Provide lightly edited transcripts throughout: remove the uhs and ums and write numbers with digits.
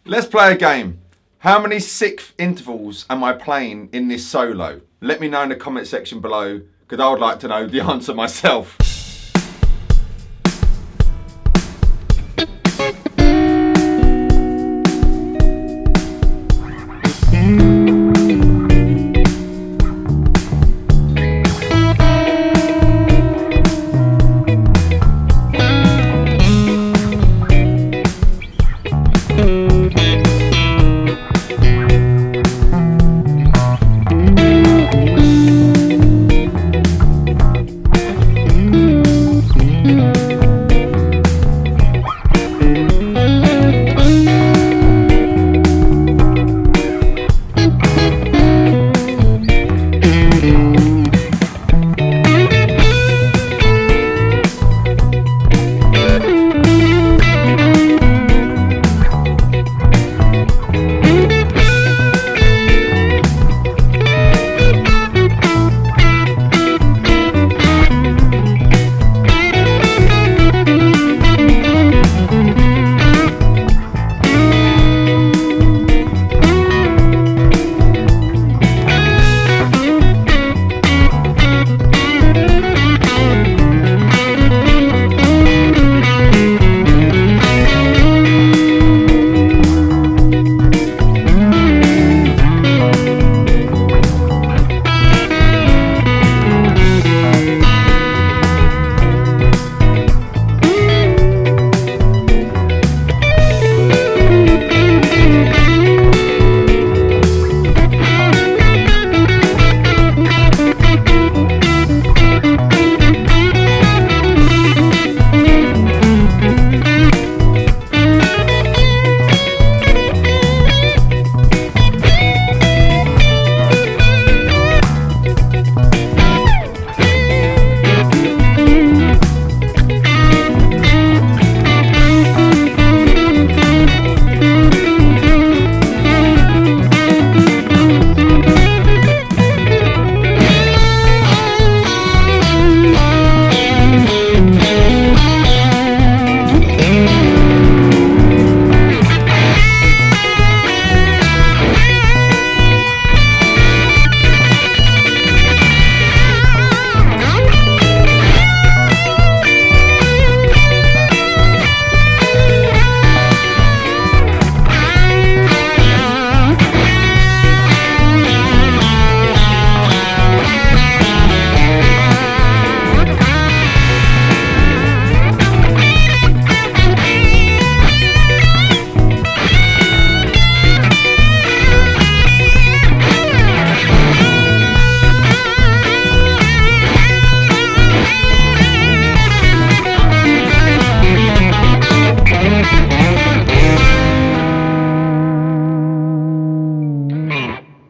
Let's play a game. How many sixth intervals am I playing in this solo? Let me know in the comment section below, because I would like to know the answer myself.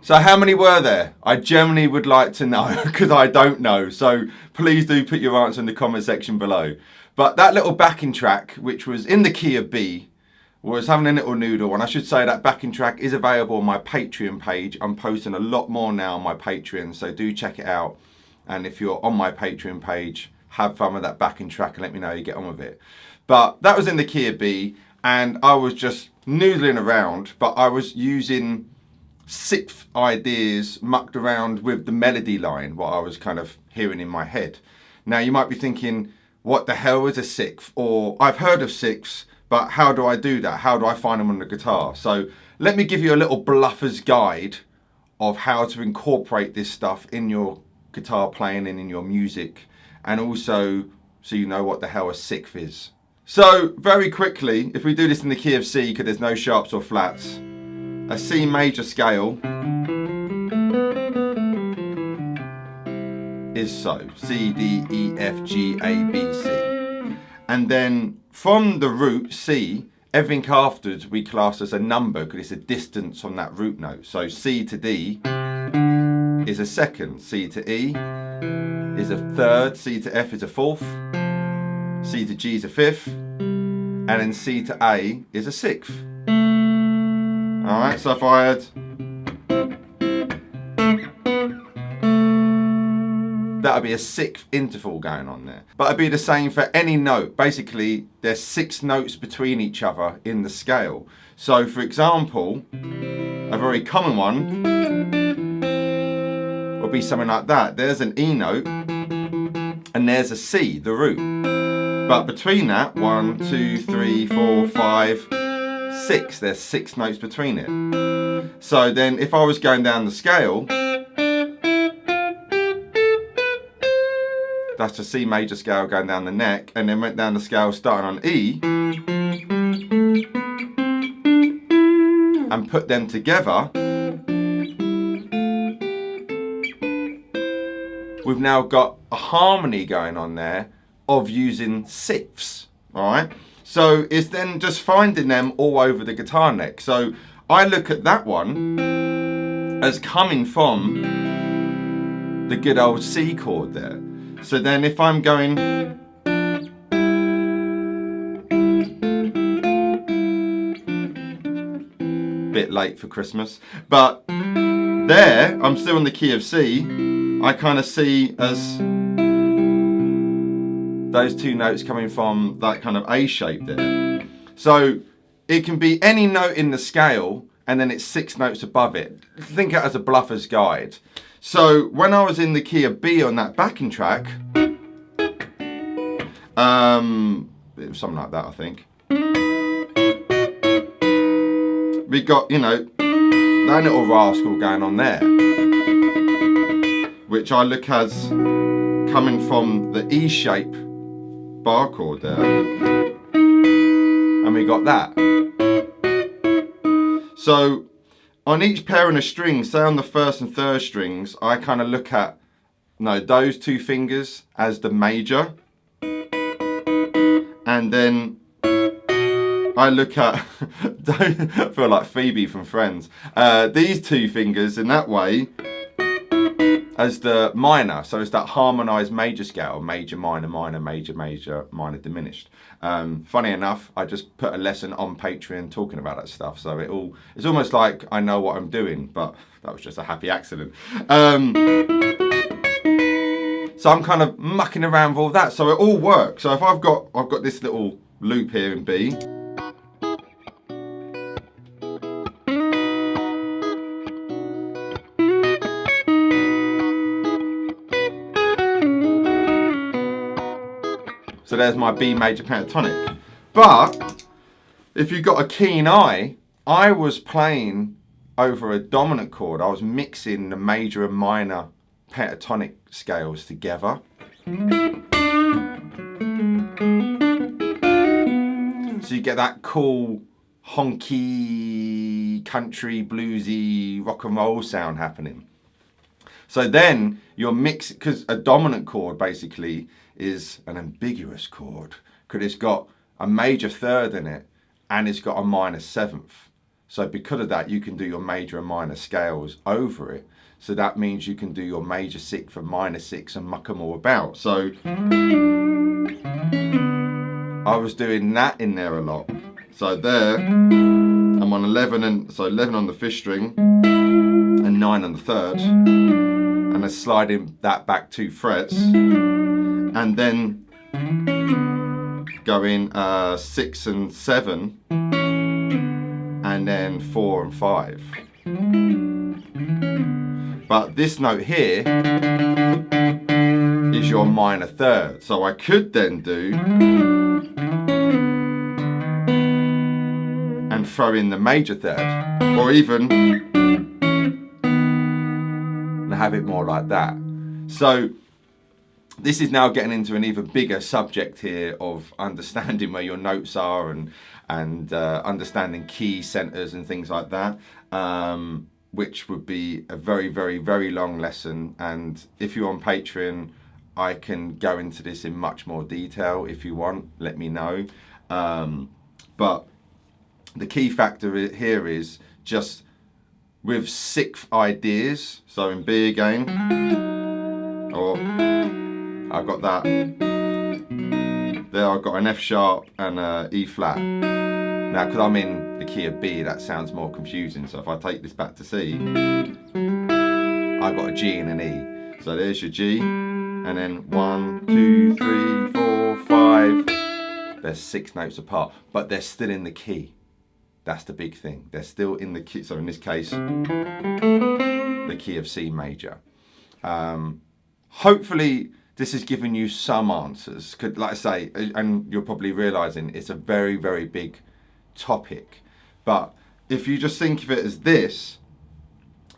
So how many were there? I genuinely would like to know, because I don't know. So please do put your answer in the comment section below. But that little backing track, which was in the key of B, was having a little noodle. And I should say that backing track is available on my Patreon page. I'm posting a lot more now on my Patreon, so do check it out. And if you're on my Patreon page, have fun with that backing track and let me know how you get on with it. But that was in the key of B, and I was just noodling around, but I was using sixth ideas mucked around with the melody line, what I was kind of hearing in my head. Now you might be thinking, what the hell is a sixth? Or I've heard of sixths, but how do I do that? How do I find them on the guitar? So let me give you a little bluffer's guide of how to incorporate this stuff in your guitar playing and in your music, and also so you know what the hell a sixth is. So very quickly, if we do this in the key of C, because there's no sharps or flats, a C major scale is so C, D, E, F, G, A, B, C. And then from the root C, everything afterwards we class as a number because it's a distance from that root note. So C to D is a second, C to E is a third, C to F is a fourth, C to G is a fifth, and then C to A is a sixth. Alright, so if I had That would be a sixth interval going on there. But it'd be the same for any note. Basically, there's 6 notes between each other in the scale. So for example, a very common one would be something like that. There's an E note and there's a C, the root. But between that, 1, 2, 3, 4, 5, 6, there's 6 notes between it. So then if I was going down the scale, that's a C major scale going down the neck, and then went down the scale starting on E, and put them together, we've now got a harmony going on there of using sixths, alright? So it's then just finding them all over the guitar neck. So I look at that one as coming from the good old C chord there. So then if I'm going bit late for Christmas, but there I'm still in the key of C, I kind of see as those 2 notes coming from that kind of A shape there. So it can be any note in the scale and then it's 6 notes above it. Think of it as a bluffer's guide. So when I was in the key of B on that backing track, it was something like that, I think. We got, you know, that little rascal going on there, which I look as coming from the E shape bar chord there, and we got that. So on each pairing of strings, say on the 1st and 3rd strings, I kind of look at those 2 fingers as the major, and then I look at I feel like Phoebe from Friends, these 2 fingers in that way as the minor. So it's that harmonized major scale, major, minor, minor, major, major, minor, diminished. Funny enough, I just put a lesson on Patreon talking about that stuff, so it's almost like I know what I'm doing, but that was just a happy accident. So I'm kind of mucking around with all that, so it all works. So if I've got this little loop here in B, so there's my B major pentatonic. But if you've got a keen eye, I was playing over a dominant chord. I was mixing the major and minor pentatonic scales together. So you get that cool honky, country, bluesy, rock and roll sound happening. So then you're mixing, because a dominant chord basically is an ambiguous chord, because it's got a major 3rd in it and it's got a minor 7th. So because of that, you can do your major and minor scales over it. So that means you can do your major 6th and minor 6th and muck them all about. So I was doing that in there a lot. So there, I'm on 11, and so 11 on the 5th string and 9 on the 3rd, and then sliding that back 2 frets, and then going 6 and 7, and then 4 and 5. But this note here is your minor 3rd, so I could then do and throw in the major 3rd, or even have it more like that. So this is now getting into an even bigger subject here of understanding where your notes are and understanding key centers and things like that, which would be a very, very, very long lesson. And if you're on Patreon, I can go into this in much more detail. If you want, let me know. But the key factor here is just with 6th ideas. So in B again, or I've got that. There I've got an F sharp and a E flat. Now, because I'm in the key of B, that sounds more confusing. So if I take this back to C, I've got a G and an E. So there's your G, and then 1, 2, 3, 4, 5. They're 6 notes apart, but they're still in the key. That's the big thing. They're still in the key. So in this case, the key of C major. Hopefully this has given you some answers. Like I say, and you're probably realizing it's a very, very big topic. But if you just think of it as this,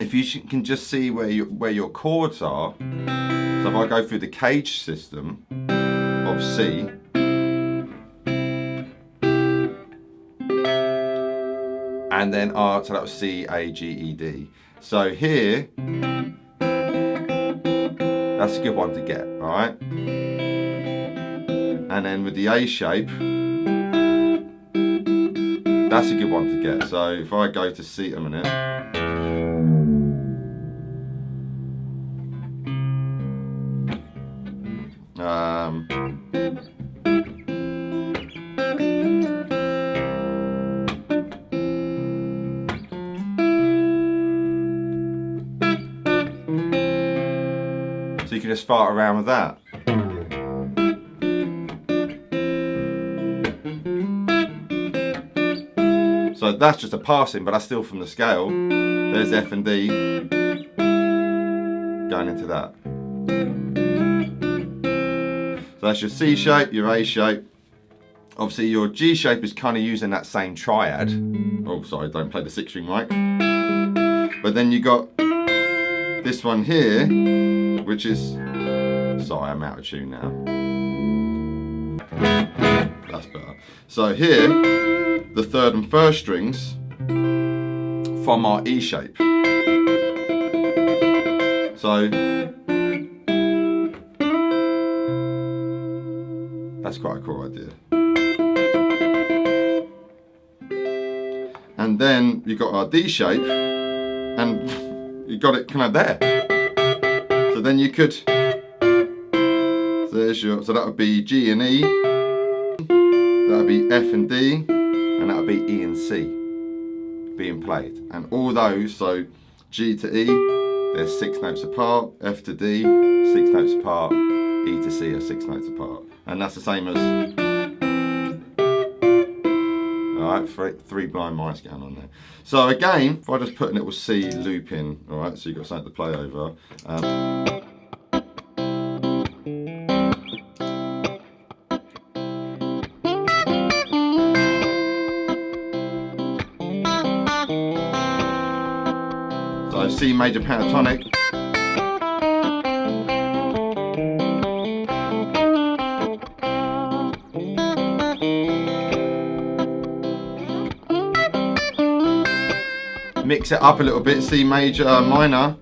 if you can just see where your chords are. So if I go through the cage system of C, and then R, so that was C, A, G, E, D. So here, that's a good one to get, all right? And then with the A shape, that's a good one to get. So if I go to C a minute, so you can just fart around with that. So that's just a passing, but that's still from the scale. There's F and D going into that. So that's your C shape, your A shape. Obviously your G shape is kind of using that same triad. Oh, sorry, don't play the 6-string mic. But then you got this one here, which is, sorry, I'm out of tune now. That's better. So here, the 3rd and 1st strings from our E shape. So that's quite a cool idea. And then you got our D shape, and you got it kind of there. So then you could, so there's your, so that would be G and E, that would be F and D, and that would be E and C being played. And all those, so G to E, they're 6 notes apart, F to D, 6 notes apart, E to C are 6 notes apart. And that's the same as, alright, 3 blind mice going on there. So again, if I just put a little C loop in, alright, so you've got something to play over. So C major pentatonic. Mix it up a little bit, C major minor.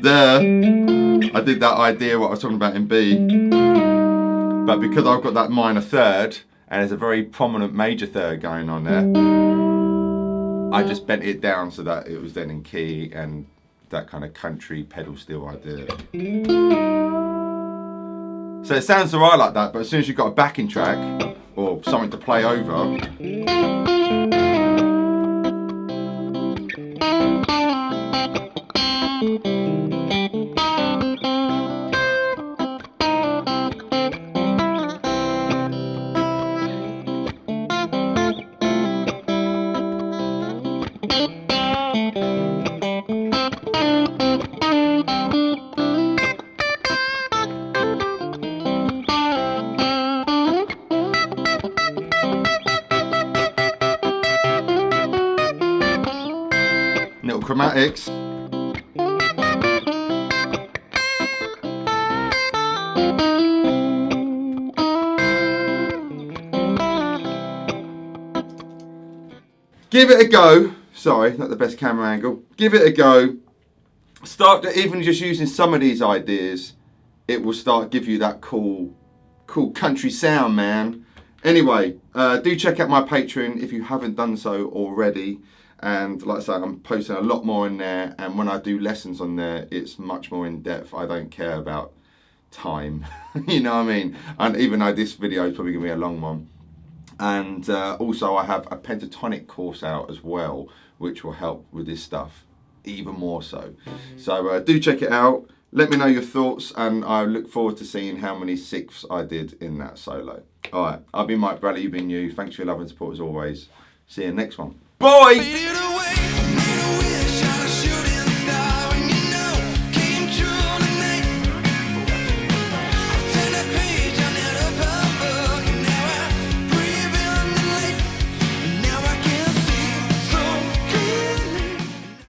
There, I did that idea what I was talking about in B, but because I've got that minor 3rd and there's a very prominent major 3rd going on there, I just bent it down so that it was then in key and that kind of country pedal steel idea. So it sounds alright like that, but as soon as you've got a backing track or something to play over, little chromatics. Give it a go. Sorry, not the best camera angle. Give it a go. Start to, even just using some of these ideas, it will start give you that cool country sound, man. Anyway, do check out my Patreon if you haven't done so already. And like I say, I'm posting a lot more in there, and when I do lessons on there, it's much more in depth. I don't care about time, you know what I mean? And even though this video is probably gonna be a long one. And also I have a pentatonic course out as well, which will help with this stuff even more so. So do check it out. Let me know your thoughts, and I look forward to seeing how many sixths I did in that solo. All right, I've been Mike Bradley, you've been you. Thanks for your love and support as always. See you next one. Bye!